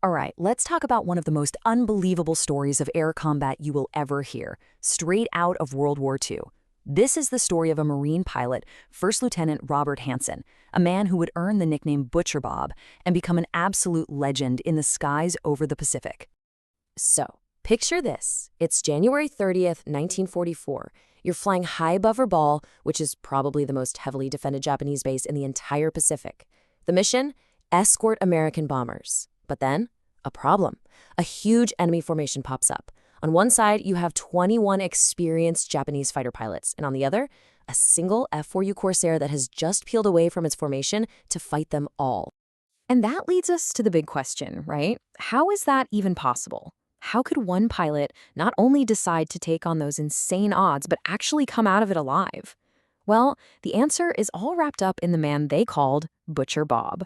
All right, let's talk about one of the most unbelievable stories of air combat you will ever hear, straight out of World War II. This is the story of a Marine pilot, First Lieutenant Robert Hansen, a man who would earn the nickname Butcher Bob and become an absolute legend in the skies over the Pacific. So, picture this. It's January 30th, 1944. You're flying high above Rabaul, which is probably the most heavily defended Japanese base in the entire Pacific. The mission? Escort American bombers. But then, a problem. A huge enemy formation pops up. On one side, you have 21 experienced Japanese fighter pilots, and on the other, a single F-4U Corsair that has just peeled away from its formation to fight them all. And that leads us to the big question, right? How is that even possible? How could one pilot not only decide to take on those insane odds, but actually come out of it alive? Well, the answer is all wrapped up in the man they called Butcher Bob.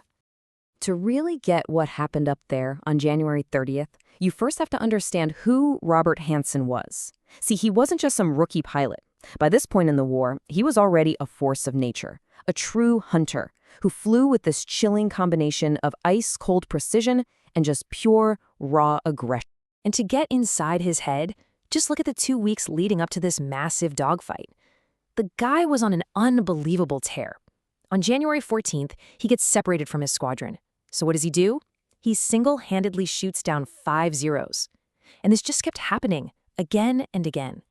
To really get what happened up there on January 30th, you first have to understand who Robert Hansen was. See, he wasn't just some rookie pilot. By this point in the war, he was already a force of nature, a true hunter who flew with this chilling combination of ice-cold precision and just pure, raw aggression. And to get inside his head, just look at the 2 weeks leading up to this massive dogfight. The guy was on an unbelievable tear. On January 14th, he gets separated from his squadron. So what does he do? He single-handedly shoots down 5 Zeros. And this just kept happening, again and again.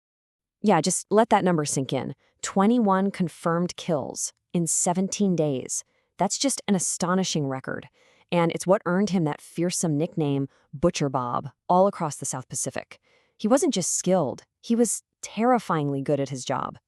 Yeah, just let that number sink in. 21 confirmed kills in 17 days. That's just an astonishing record. And it's what earned him that fearsome nickname, Butcher Bob, all across the South Pacific. He wasn't just skilled, he was terrifyingly good at his job.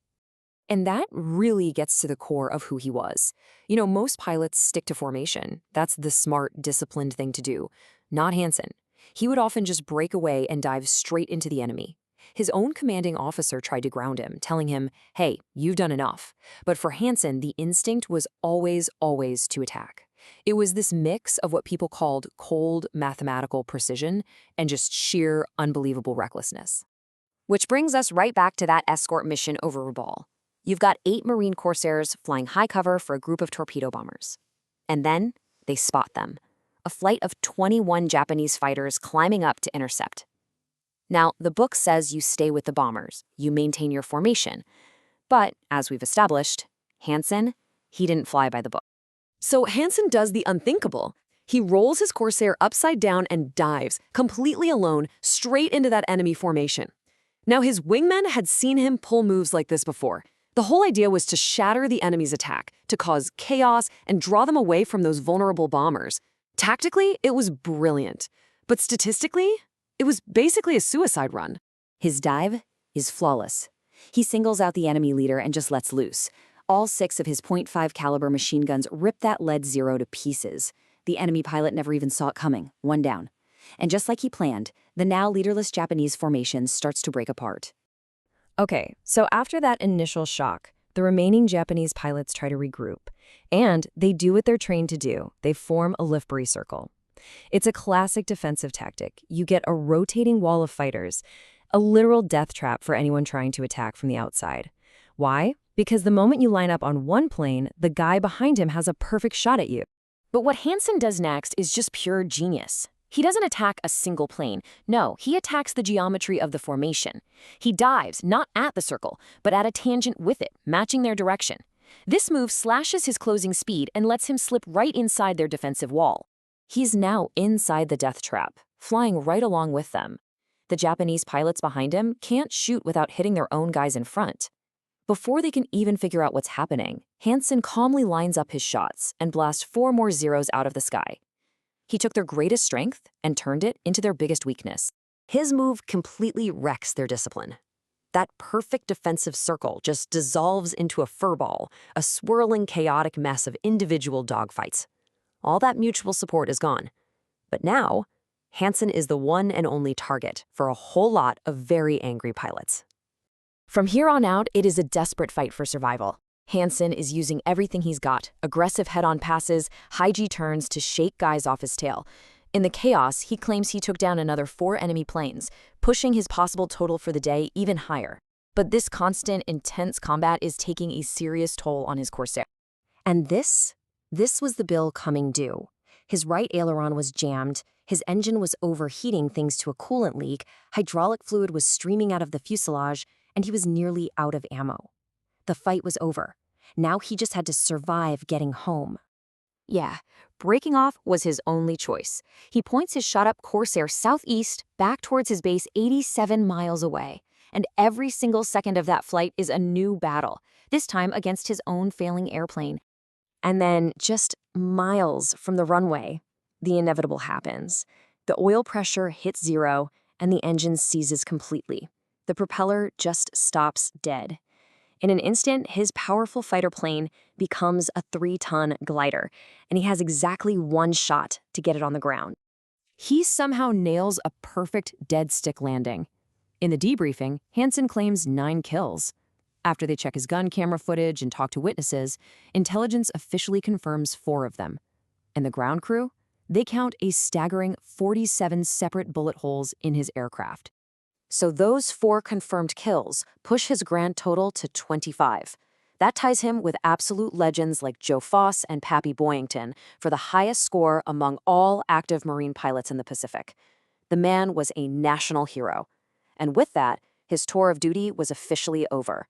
And that really gets to the core of who he was. You know, most pilots stick to formation. That's the smart, disciplined thing to do. Not Hansen. He would often just break away and dive straight into the enemy. His own commanding officer tried to ground him, telling him, hey, you've done enough. But for Hansen, the instinct was always to attack. It was this mix of what people called cold mathematical precision and just sheer unbelievable recklessness. Which brings us right back to that escort mission over Rabaul. You've got 8 Marine Corsairs flying high cover for a group of torpedo bombers. And then they spot them. A flight of 21 Japanese fighters climbing up to intercept. Now, the book says you stay with the bombers, you maintain your formation. But, as we've established, Hansen, he didn't fly by the book. So Hansen does the unthinkable. He rolls his Corsair upside down and dives, completely alone, straight into that enemy formation. Now, his wingmen had seen him pull moves like this before. The whole idea was to shatter the enemy's attack, to cause chaos and draw them away from those vulnerable bombers. Tactically, it was brilliant. But statistically, it was basically a suicide run. His dive is flawless. He singles out the enemy leader and just lets loose. All 6 of his .5 caliber machine guns rip that lead Zero to pieces. The enemy pilot never even saw it coming, 1 down. And just like he planned, the now leaderless Japanese formation starts to break apart. Okay, so after that initial shock, the remaining Japanese pilots try to regroup. And they do what they're trained to do. They form a lift-buoy circle. It's a classic defensive tactic. You get a rotating wall of fighters, a literal death trap for anyone trying to attack from the outside. Why? Because the moment you line up on one plane, the guy behind him has a perfect shot at you. But what Hansen does next is just pure genius. He doesn't attack a single plane. No, he attacks the geometry of the formation. He dives, not at the circle, but at a tangent with it, matching their direction. This move slashes his closing speed and lets him slip right inside their defensive wall. He's now inside the death trap, flying right along with them. The Japanese pilots behind him can't shoot without hitting their own guys in front. Before they can even figure out what's happening, Hansen calmly lines up his shots and blasts 4 more Zeros out of the sky. He took their greatest strength and turned it into their biggest weakness. His move completely wrecks their discipline. That perfect defensive circle just dissolves into a furball, a swirling, chaotic mess of individual dogfights. All that mutual support is gone. But now, Hansen is the one and only target for a whole lot of very angry pilots. From here on out, it is a desperate fight for survival. Hansen is using everything he's got, aggressive head-on passes, high-G turns to shake guys off his tail. In the chaos, he claims he took down another 4 enemy planes, pushing his possible total for the day even higher. But this constant, intense combat is taking a serious toll on his Corsair. And this was the bill coming due. His right aileron was jammed, his engine was overheating thanks to a coolant leak, hydraulic fluid was streaming out of the fuselage, and he was nearly out of ammo. The fight was over. Now he just had to survive getting home. Yeah, breaking off was his only choice. He points his shot-up Corsair southeast back towards his base 87 miles away. And every single second of that flight is a new battle, this time against his own failing airplane. And then, just miles from the runway, the inevitable happens. The oil pressure hits zero, and the engine seizes completely. The propeller just stops dead. In an instant, his powerful fighter plane becomes a 3-ton glider, and he has exactly one shot to get it on the ground. He somehow nails a perfect dead stick landing. In the debriefing, Hansen claims 9 kills. After they check his gun camera footage and talk to witnesses, intelligence officially confirms 4 of them. And the ground crew? They count a staggering 47 separate bullet holes in his aircraft. So those 4 confirmed kills push his grand total to 25. That ties him with absolute legends like Joe Foss and Pappy Boyington for the highest score among all active Marine pilots in the Pacific. The man was a national hero. And with that, his tour of duty was officially over.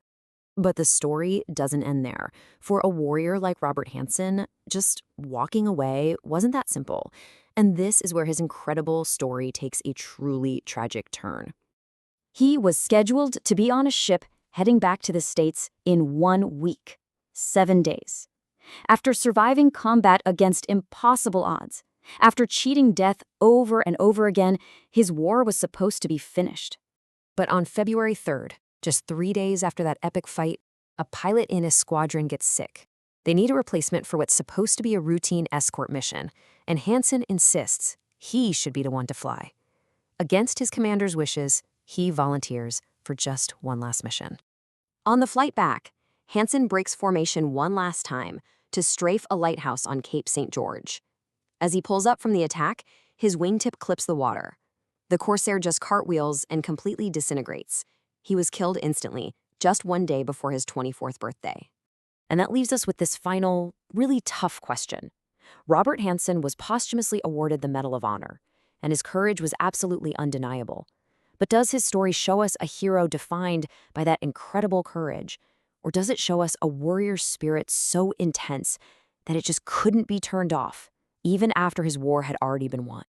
But the story doesn't end there. For a warrior like Robert Hansen, just walking away wasn't that simple. And this is where his incredible story takes a truly tragic turn. He was scheduled to be on a ship heading back to the States in 1 week, 7 days. After surviving combat against impossible odds, after cheating death over and over again, his war was supposed to be finished. But on February 3rd, just 3 days after that epic fight, a pilot in his squadron gets sick. They need a replacement for what's supposed to be a routine escort mission, and Hansen insists he should be the one to fly. Against his commander's wishes, he volunteers for just one last mission. On the flight back, Hansen breaks formation one last time to strafe a lighthouse on Cape St. George. As he pulls up from the attack, his wingtip clips the water. The Corsair just cartwheels and completely disintegrates. He was killed instantly, just 1 day before his 24th birthday. And that leaves us with this final, really tough question. Robert Hansen was posthumously awarded the Medal of Honor, and his courage was absolutely undeniable. But does his story show us a hero defined by that incredible courage? Or does it show us a warrior spirit so intense that it just couldn't be turned off, even after his war had already been won?